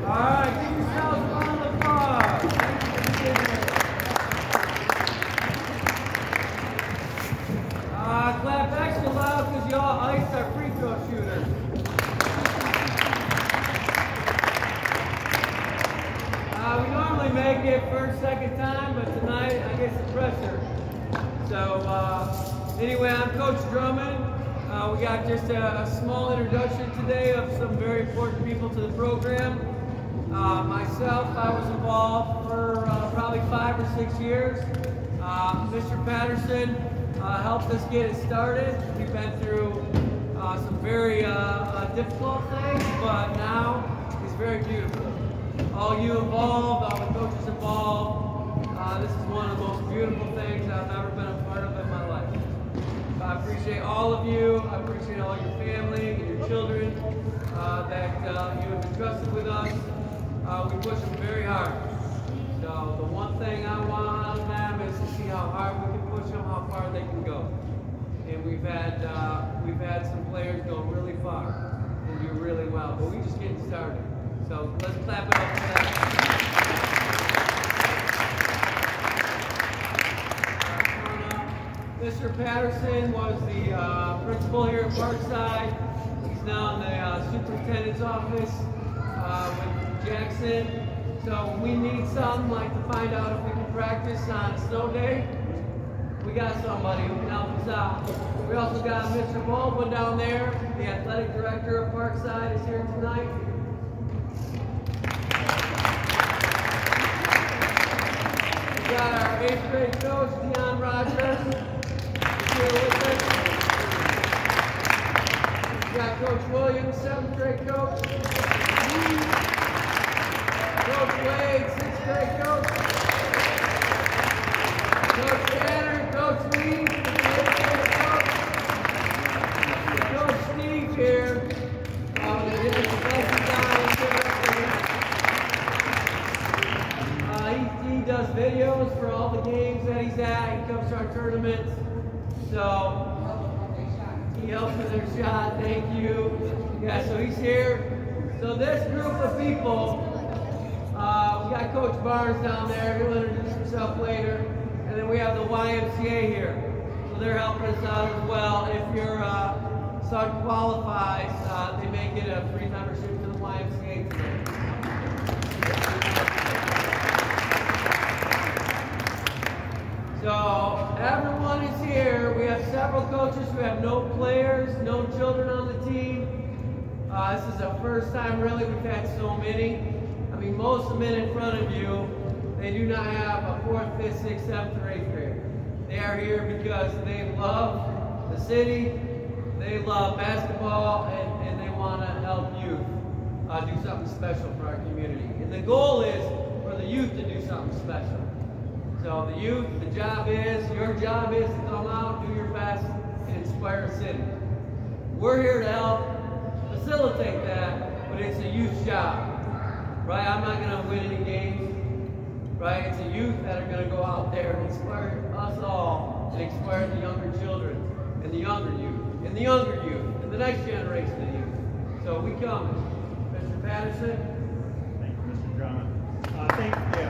right, give yourselves a round of applause. Clap extra loud because y'all iced our free throw shooter. We normally make it first, second time, but tonight I get some pressure. So anyway, I'm Coach Drummond. We got just a small introduction today of some very important people to the program. Myself, I was involved for probably 5 or 6 years. Mr. Patterson helped us get it started. We've been through some very difficult things, but now it's very beautiful. All you involved, all the coaches involved, this is one of the most beautiful things I've ever been a part of in my life. I appreciate all of you. I appreciate all your family and your children that you have entrusted with us. We push them very hard. So the one thing I want out of them is to see how hard we can push them, how far they can go. And we've had some players go really far and do really well, but we're just getting started. So let's clap it up for that. Mr. Patterson was the principal here at Parkside. He's now in the superintendent's office with Jackson. So when we need something, like to find out if we can practice on a snow day, we got somebody who can help us out. We also got Mr. Baldwin down there, the athletic director of Parkside is here tonight. We got our 8th grade coach, Dion Rogers. Here with us. We got Coach Williams, 7th grade coach. Coach Wade, 6th grade coach. Coach Tanner, Coach Lee, 8th grade coach. Coach Steve here. He does videos for all the games that he's at. He comes to our tournaments. So he helps with their shot. Thank you. Yeah, so he's here. So this group of people, we got Coach Barnes down there. He'll introduce himself later. And then we have the YMCA here. So they're helping us out as well. If your son qualifies, they may get a free membership to the YMCA today. So everyone is here. We have several coaches who have no players, no children on the team. This is the first time really we've had so many. I mean, most of the men in front of you, they do not have a 4th, 5th, 6th, 7th, or 8th grade. They are here because they love the city, they love basketball, and they want to help youth do something special for our community. And the goal is for the youth to do something special. So the youth, your job is to come out, do your best, and inspire a city. We're here to help facilitate that, but it's a youth's job. Right? I'm not going to win any games. Right? It's the youth that are going to go out there and inspire us all and inspire the younger children and the younger youth and the younger youth and the next generation of youth. So we come. Mr. Patterson. Thank you, Mr. Drummond. Thank you.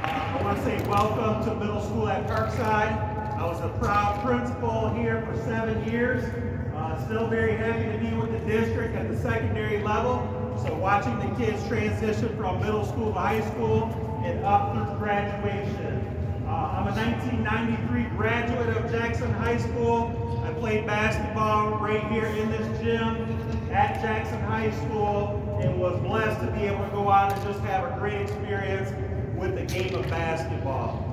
I want to say welcome to middle school at Parkside. I was a proud principal here for 7 years. Still very happy to be with the district at the secondary level. So watching the kids transition from middle school to high school and up through graduation. I'm a 1993 graduate of Jackson High School. I played basketball right here in this gym at Jackson High School and was blessed to be able to go out and just have a great experience with the game of basketball.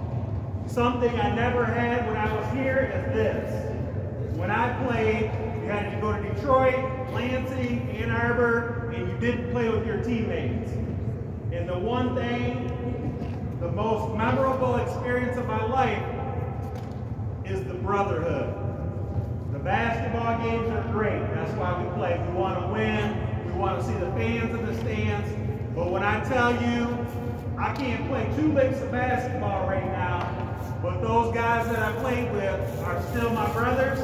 Something I never had when I was here is this. When I played, you had to go to Detroit, Lansing, Ann Arbor, and you didn't play with your teammates. And the one thing, the most memorable experience of my life is the brotherhood. The basketball games are great. That's why we play. We want to win. We want to see the fans in the stands. But when I tell you, I can't play 2 leagues of basketball right now, but those guys that I played with are still my brothers,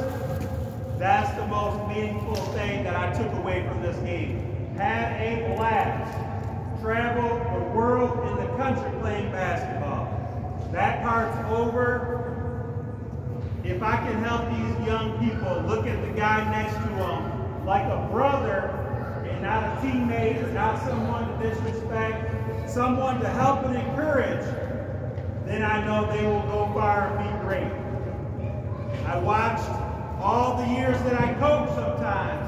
that's the most meaningful thing I took away from this game. Had a blast. Traveled the world and the country playing basketball. That part's over. If I can help these young people look at the guy next to them like a brother and not a teammate or not someone to disrespect, someone to help and encourage, then I know they will go far and be great. I watched all the years that I coached sometimes.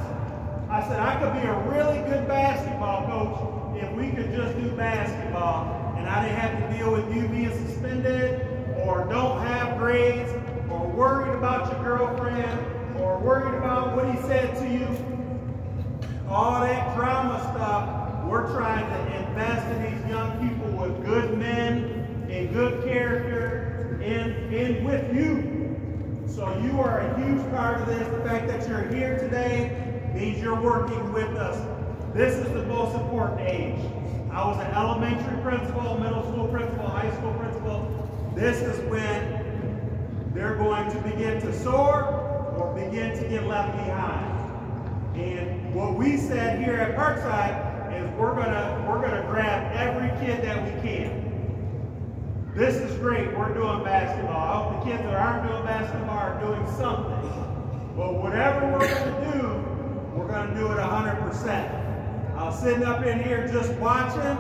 I said I could be a really good basketball coach if we could just do basketball and I didn't have to deal with you being suspended or don't have grades or worried about your girlfriend or worried about what he said to you. All that drama stuff, we're trying to invest in these young people with good men and good character and with you. So you are a huge part of this. The fact that you're here today means you're working with us. This is the most important age. I was an elementary principal, middle school principal, high school principal. This is when they're going to begin to soar or begin to get left behind. And what we said here at Parkside is we're gonna grab every kid that we can. This is great. We're doing basketball. I hope the kids that aren't doing basketball are doing something. But whatever we're gonna do it 100%. Sitting up in here just watching,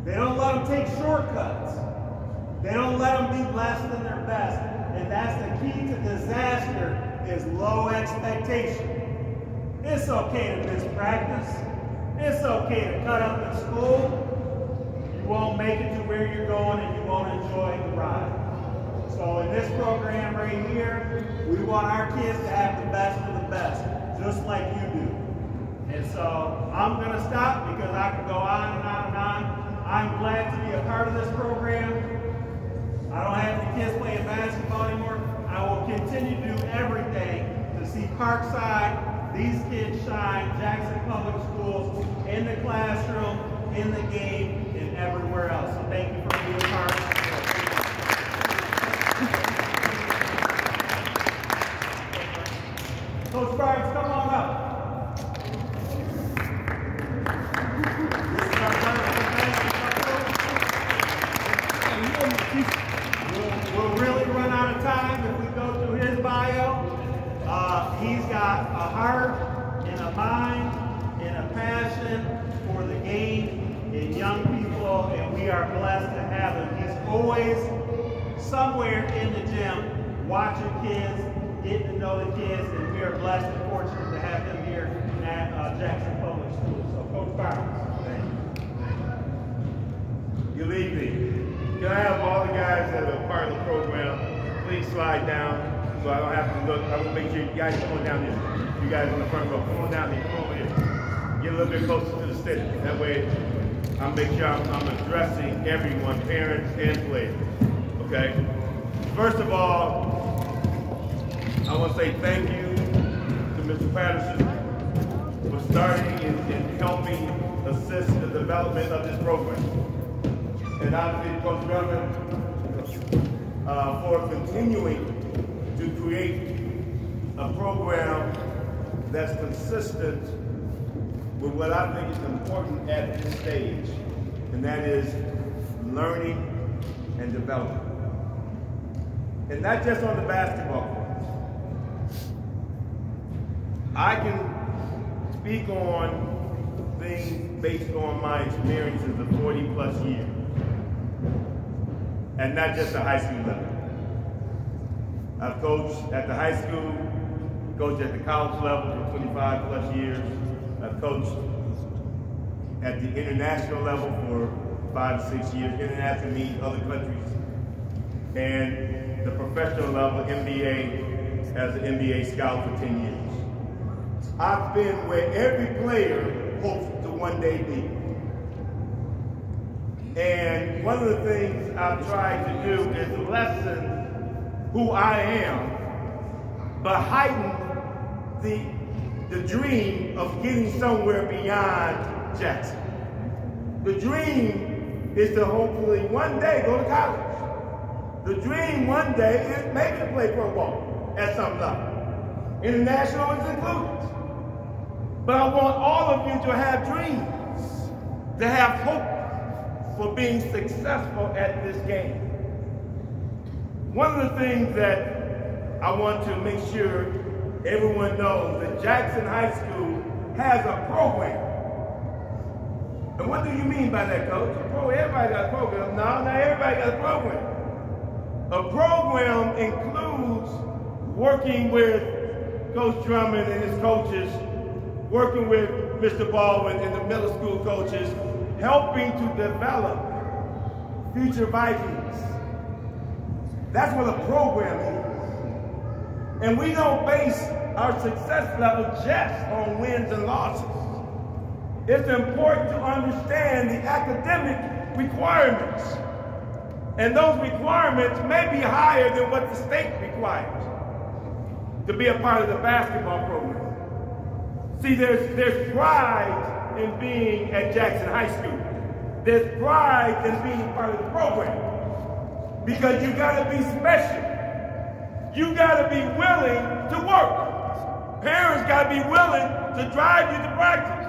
they don't let them take shortcuts. They don't let them be less than their best. And that's the key to disaster is low expectation. It's okay to miss practice. It's okay to cut up in school. You won't make it to where you're going and you won't enjoy the ride. So in this program right here, we want our kids to have the best of the best, just like you do. And so I'm going to stop because I can go on and on and on. I'm glad to be a part of this program. I don't have the kids playing basketball anymore. I will continue to do everything to see Parkside, these kids shine, Jackson Public Schools, in the classroom, in the game, and everywhere else. So thank you for being a part. Coach Barnes, come on up. We'll really run out of time if we go through his bio. He's got a heart and a mind and a passion for the game and young people, and we are blessed to have him. He's always somewhere in the gym watching kids, getting to know the kids, and we are blessed and fortunate to have him here at Jackson Public Schools. So Coach Barnes. Good evening. Can I have all the guys that are part of the program please slide down so I don't have to look. I will make sure you guys come on down here. You guys in the front row, come on down here, come over here. Get a little bit closer to the stage. That way I'll make sure I'm addressing everyone, parents and players. Okay? First of all, I want to say thank you to Mr. Patterson for starting and helping assist the development of this program. And obviously, Coach Drummond, for continuing to create a program that's consistent with what I think is important at this stage, and that is learning and development. And not just on the basketball court. I can speak on things based on my experiences of 40 plus years. And not just the high school level. I've coached at the high school, coached at the college level for 25 plus years. I've coached at the international level for 5 to 6 years, international meetings, other countries. And the professional level, NBA, as an NBA scout for 10 years. I've been where every player hopes to one day be. And one of the things I've tried to do is lessen who I am, but heighten the dream of getting somewhere beyond Jackson. The dream is to hopefully one day go to college. The dream one day is maybe to play pro ball at some level. International is included. But I want all of you to have dreams, to have hope for being successful at this game. One of the things that I want to make sure everyone knows that Jackson High School has a program. And what do you mean by that, Coach? Everybody got a program. No, not everybody got a program. A program includes working with Coach Drummond and his coaches, working with Mr. Baldwin and the middle school coaches, helping to develop future Vikings. That's what a program is. And we don't base our success level just on wins and losses. It's important to understand the academic requirements. And those requirements may be higher than what the state requires to be a part of the basketball program. See, there's pride in being at Jackson High School. There's pride in being part of the program. Because you gotta be special. You gotta be willing to work. Parents gotta be willing to drive you to practice.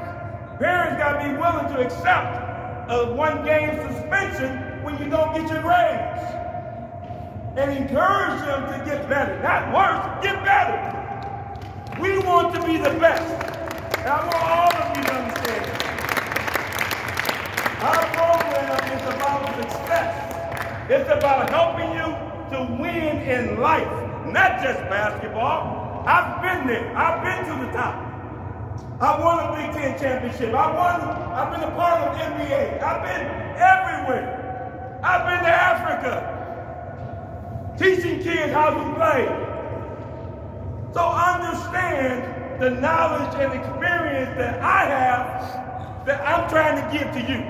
Parents gotta be willing to accept a one-game suspension when you don't get your grades. And encourage them to get better. Not worse, get better. We want to be the best. And I want all of you to understand that. Our program is about success. It's about helping you to win in life, not just basketball. I've been there. I've been to the top. I won a Big Ten championship. I've been a part of the NBA. I've been everywhere. I've been to Africa, teaching kids how to play. So understand the knowledge and experience that I have that I'm trying to give to you.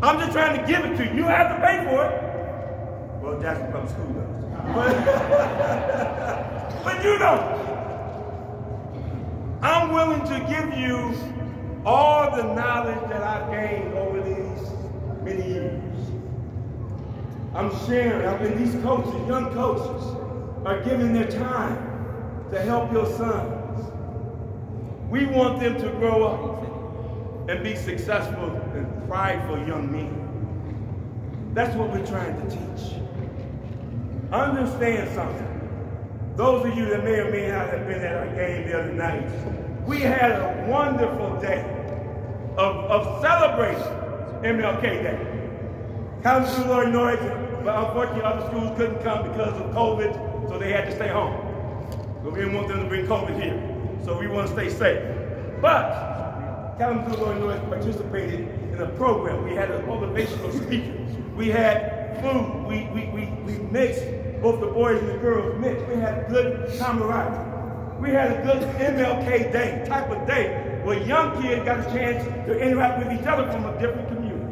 I'm just trying to give it to you. You have to pay for it. Well, Jackson Public School does. But you don't. I'm willing to give you all the knowledge that I've gained over these many years. I'm sharing. And these coaches, young coaches, are giving their time to help your sons. We want them to grow up and be successful and prideful young men. That's what we're trying to teach. Understand something. Those of you that may or may not have been at our game the other night, we had a wonderful day of celebrating MLK Day. Kalamazoo, Illinois, but unfortunately other schools couldn't come because of COVID, so they had to stay home. But we didn't want them to bring COVID here, so we want to stay safe. But Kalamazoo, Illinois participated in a program. We had a motivational speaker. We had food. We mixed, both the boys and the girls mixed. We had good camaraderie. We had a good MLK Day, type of day, where young kids got a chance to interact with each other from a different community.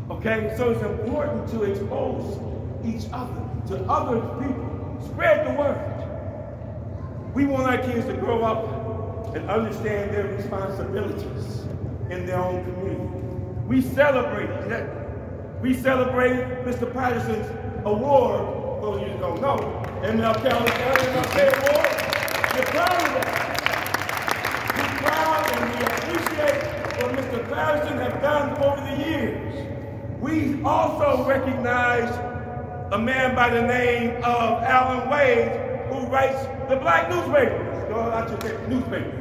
Okay, so it's important to expose each other to other people. Spread the word. We want our kids to grow up and understand their responsibilities in their own community. We celebrated that. We celebrated Mr. Patterson's award. Those of you who don't know, MLK Award. We're proud of that. We're proud and we appreciate what Mr. Patterson has done over the years. We also recognize a man by the name of Alan Wade, who writes the black newspapers. No, not just the newspaper,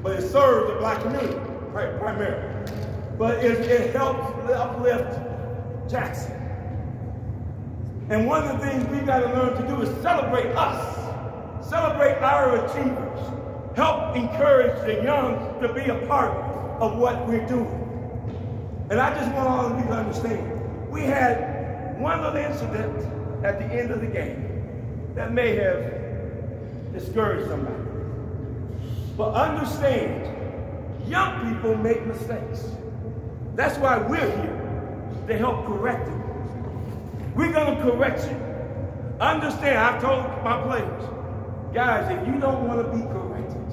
but it serves the black community primarily. But it helps uplift Jackson. And one of the things we've got to learn to do is celebrate us, celebrate our achievers, help encourage the young to be a part of what we're doing. And I just want all of you to understand, we had one little incident at the end of the game that may have discouraged somebody. But understand, young people make mistakes. That's why we're here, to help correct it. We're going to correct you. Understand, I've told my players, guys, if you don't want to be corrected,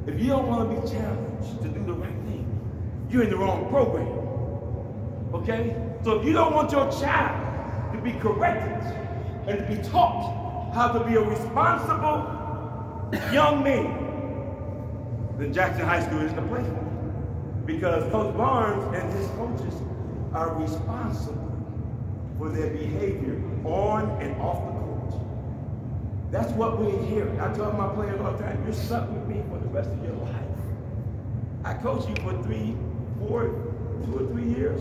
if you don't want to be challenged to do the right thing, you're in the wrong program. Okay? So if you don't want your child to be corrected and to be taught how to be a responsible young man, then Jackson High School isn't a place for them. Because Coach Barnes and his coaches are responsible for their behavior on and off the court. That's what we inherit. I tell my players all the time, you're stuck with me for the rest of your life. I coached you for 2 or 3 years,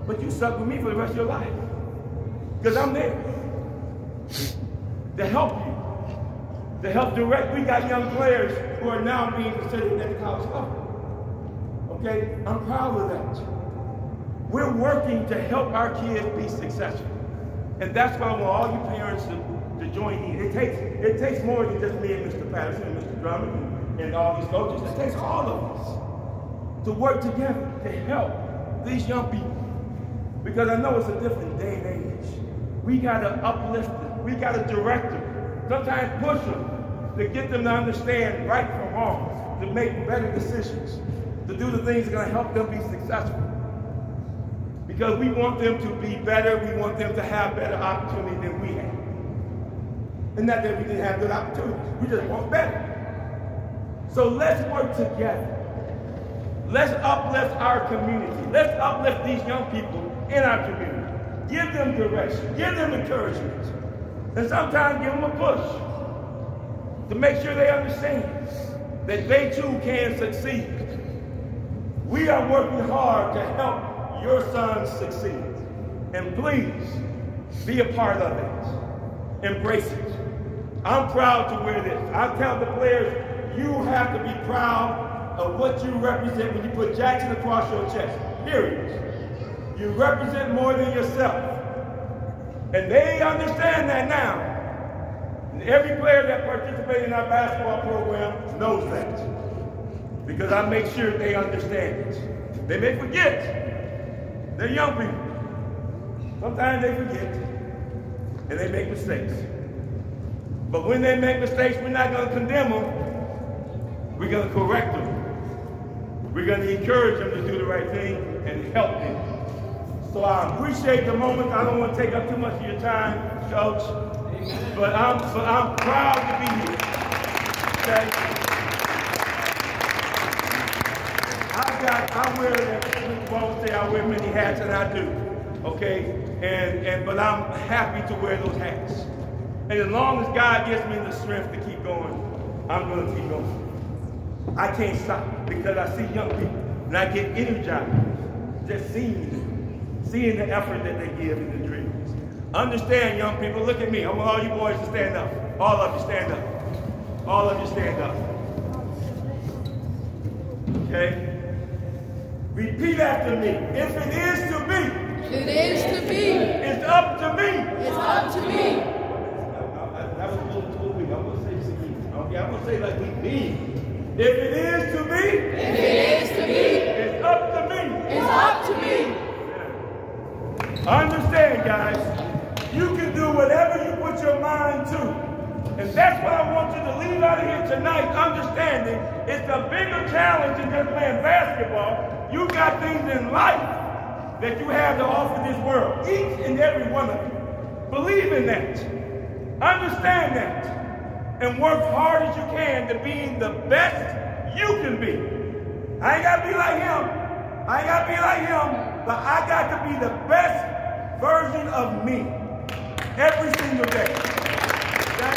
but you stuck with me for the rest of your life. Because I'm there to help you, to help direct. We got young players who are now being considered at the college level. Okay, I'm proud of that. We're working to help our kids be successful. And that's why I want all you parents to join in. It takes more than just me and Mr. Patterson and Mr. Drummond and all these coaches. It takes all of us to work together to help these young people. Because I know it's a different day and age. We got to uplift them. We got to direct them. Sometimes push them to get them to understand right from wrong, to make better decisions, to do the things that are going to help them be successful. Because we want them to be better, we want them to have better opportunity than we have. And not that we didn't have good opportunities, we just want better. So let's work together. Let's uplift our community. Let's uplift these young people in our community. Give them direction, give them encouragement, and sometimes give them a push to make sure they understand that they too can succeed. We are working hard to help your sons succeed. And please, be a part of it. Embrace it. I'm proud to wear this. I tell the players, you have to be proud of what you represent when you put Jackson across your chest, period. You represent more than yourself. And they understand that now. And every player that participates in our basketball program knows that. Because I make sure they understand it. They may forget. They're young people. Sometimes they forget. And they make mistakes. But when they make mistakes, we're not going to condemn them. We're going to correct them. We're going to encourage them to do the right thing and help them. So I appreciate the moment. I don't want to take up too much of your time, Coach. But I'm proud to be here. Okay? I wear many hats, and I do. Okay? But I'm happy to wear those hats. And as long as God gives me the strength to keep going, I'm going to keep going. I can't stop because I see young people and I get energized just seeing them, seeing the effort that they give in the dreams. Understand, young people, look at me. I want all you boys to stand up. All of you stand up. All of you stand up. Okay? Repeat after me. If it is to be. It is to be. It's up to me. It's up to me. That was a little too weak. I'm going to say this again. Okay, I'm going to say like we mean. If it is to be. If it is to be. It's up to me. It's up to me. Understand, guys. You can do whatever you put your mind to. And that's what I want you to leave out of here tonight, understanding it's a bigger challenge than just playing basketball. You got things in life that you have to offer this world, each and every one of you. Believe in that. Understand that. And work hard as you can to be the best you can be. I ain't got to be like him. I ain't got to be like him, but I got to be the best version of me every single day. Okay?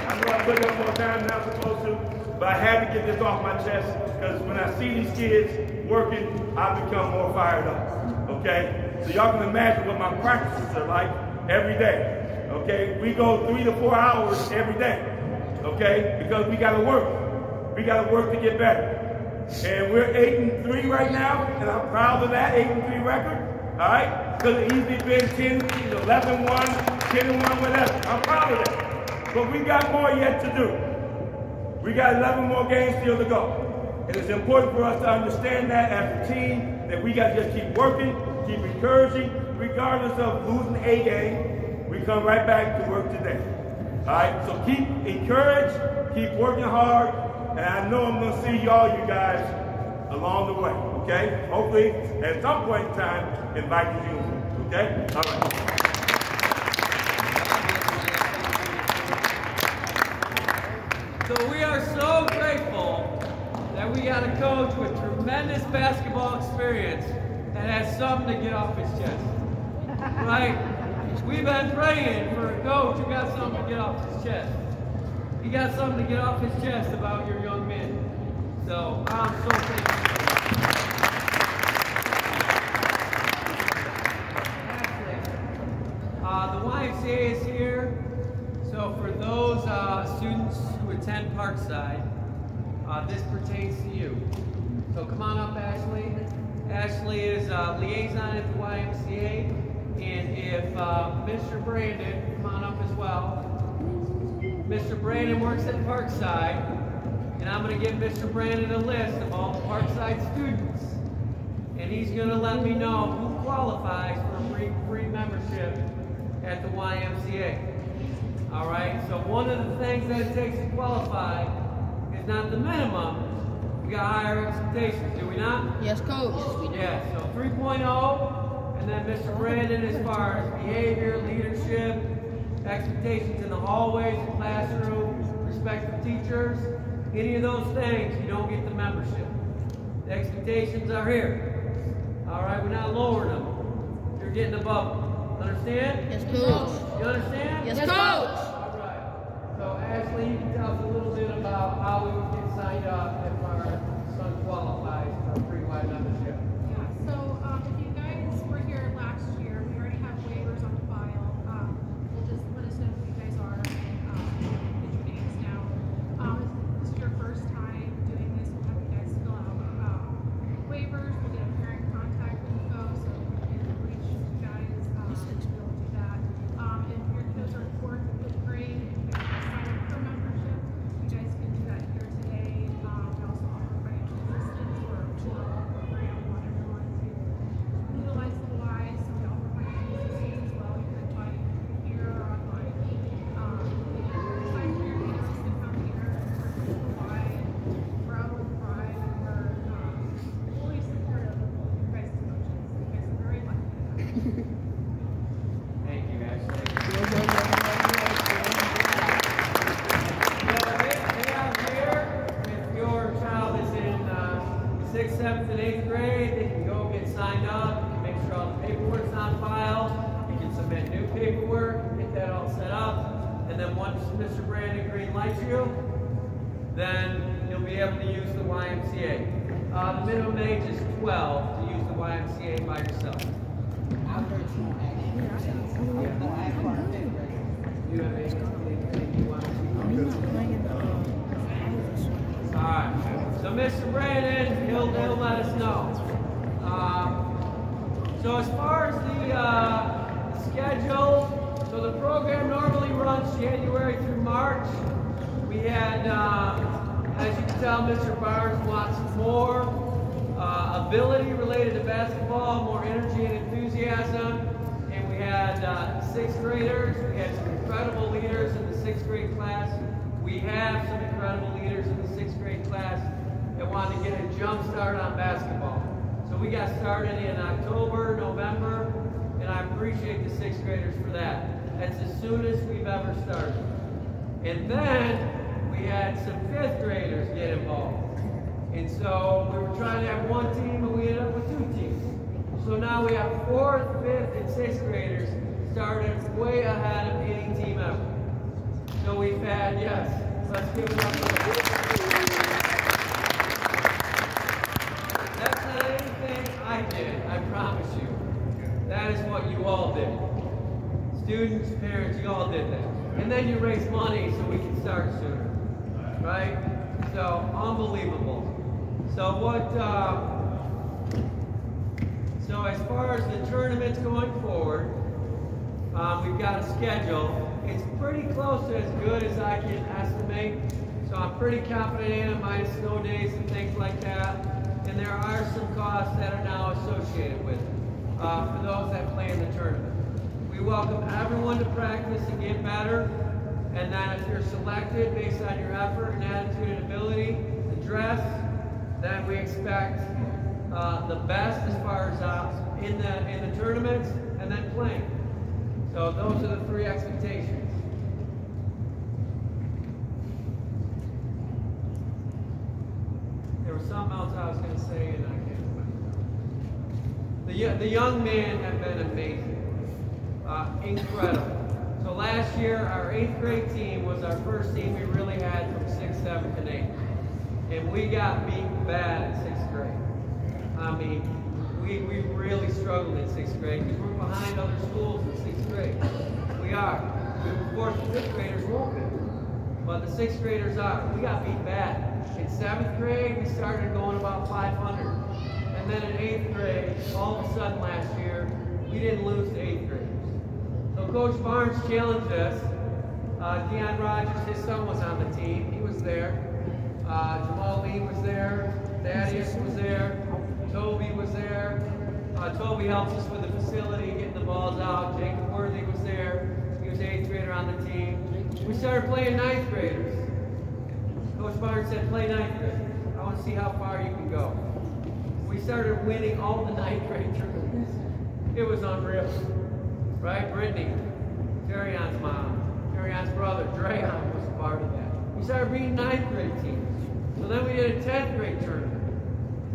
I know I put up more time than I'm supposed to, but I had to get this off my chest because when I see these kids working, I become more fired up. Okay? So y'all can imagine what my practices are like every day. Okay? We go 3 to 4 hours every day. Okay? Because we got to work. We got to work to get better. And we're 8-3 right now, and I'm proud of that 8-3 record. All right? Because it's easily been 10, 11-1, 10-1, whatever. I'm proud of that. But we got more yet to do. We got 11 more games still to go. And it's important for us to understand that as a team, that we got to just keep working, keep encouraging, regardless of losing a game. We come right back to work today. All right? So keep encouraged, keep working hard, and I know I'm going to see all you guys along the way, okay? Hopefully, at some point in time, in Vikings uniform, okay? All right. So we are so grateful that we got a coach with tremendous basketball experience that has something to get off his chest. Right? We've been praying for a coach who got something to get off his chest. He got something to get off his chest about your young men. So I'm so thankful. The YMCA is here. So for those students who attend Parkside, this pertains to you. So come on up, Ashley. Ashley is liaison at the YMCA. And if Mr. Brandon, come on up as well. Mr. Brandon works at Parkside. And I'm going to give Mr. Brandon a list of all the Parkside students. And he's going to let me know who qualifies for free membership at the YMCA. All right, so one of the things that it takes to qualify is not the minimum. We got higher expectations, do we not? Yes, Coach. Yeah, so 3.0, and then Mr. Brandon as far as behavior, leadership, expectations in the hallways, the classroom, respect for teachers, any of those things, you don't get the membership. The expectations are here. All right, we're not lowering them. You're getting above them. Understand? Yes, Coach. You understand? Yes, Coach. All right. So Ashley, you can tell us a little bit about how we would get signed up if our son qualifies for free Y membership. Yeah, so if you guys were here last year, we already have waivers on the file. We'll just let us know who you guys are and get your names down. If this is your first time doing this, we'll have you guys fill out waivers. We'll get a parent contact info so we can reach you guys. We'll do that. If your kids are 4th and 5th grade, you guys can sign up for membership. You guys can do that here today. We also offer financial assistance for a program. We want everyone to utilize the Y, so we offer financial assistance as well. You can apply here or online. Sign for your kids to come here for the Y and grow and thrive. And we're fully supportive of your guys' emotions. You guys are very lucky to have us. Thank you, Ashley. They are here. If your child is in 6th, 7th, and 8th grade, they can go get signed up. You can make sure all the paperwork's on file. You can submit new paperwork, get that all set up. And then once Mr. Brandon green lights you, then you'll be able to use the YMCA. The minimum age is 12 to use the YMCA by yourself. I'm 13, actually. You have anything you want to All right. So Mr. Brandon, he'll let us know. So as far as the schedule, so the program normally runs January through March. We had, as you can tell, Mr. Barnes wants more ability related to basketball, more energy and enthusiasm. And we had 6th graders. We had some incredible leaders in the 6th grade class. We have some incredible leaders in the 6th grade class that wanted to get a jump start on basketball. So we got started in October, November, and I appreciate the 6th graders for that. That's the soonest we've ever started. And then we had some 5th graders get involved. And so we were trying to have one team, and we ended up with 2 teams. So now we have 4th, 5th, and 6th graders started way ahead of any team ever. So we've had, yes, let's give it up for that. That's not anything I did, I promise you. That is what you all did. Students, parents, you all did that. And then you raised money so we can start sooner. Right? So, unbelievable. So so as far as the tournaments going forward, we've got a schedule. It's pretty close to as good as I can estimate. So I'm pretty confident in it, minus snow days and things like that. And there are some costs that are now associated with it for those that play in the tournament. We welcome everyone to practice and get better. And then if you're selected based on your effort and attitude and ability to dress, then we expect the best as far as in the tournaments and then playing. So those are the 3 expectations. the young men have been amazing. Incredible. So last year, our 8th grade team was our first team we really had from 6th, 7th, and 8th. And we got beat bad in 6th grade. I mean, we really struggled in 6th grade because we're behind other schools in 6th grade. We are. Of course, the 5th graders won't be. But the 6th graders are. We got beat bad. In 7th grade, we started going about 500. And then in 8th grade, all of a sudden last year, we didn't lose to 8th graders. So Coach Barnes challenged us. Deion Rogers, his son, was on the team. He was there. Jamal Lee was there. Thaddeus was there. Toby was there. Toby helps us with the facility, getting the balls out. Jacob Worthy was there. He was 8th grader on the team. We started playing 9th graders. Coach Barnes said, play 9th graders. I want to see how far you can go. We started winning all the 9th grade tournaments. It was unreal. Right? Brittany, Terrion's mom, Terrion's brother, Dreyon was a part of that. We started beating 9th grade teams. So then we did a 10th grade tournament.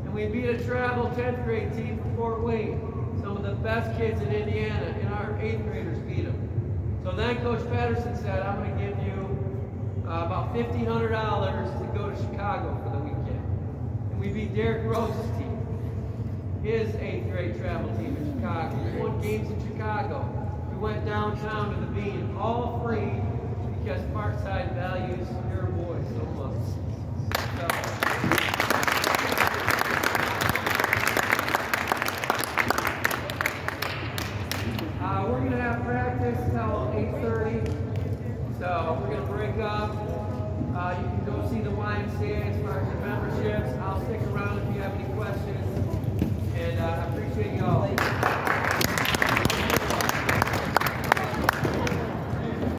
And we beat a travel 10th grade team from Fort Wayne. Some of the best kids in Indiana, and our 8th graders beat them. So then Coach Patterson said, I'm going to give you about $1,500 to go to Chicago for the weekend. And we beat Derek Rose's team, his 8th grade travel team in Chicago. We won games in Chicago. We went downtown to the Bean, all free because Parkside values your boys so much. So, we're going to have practice till 8:30. So we're going to break up. You can go see the YMCA as far as your memberships. I'll stick around if you have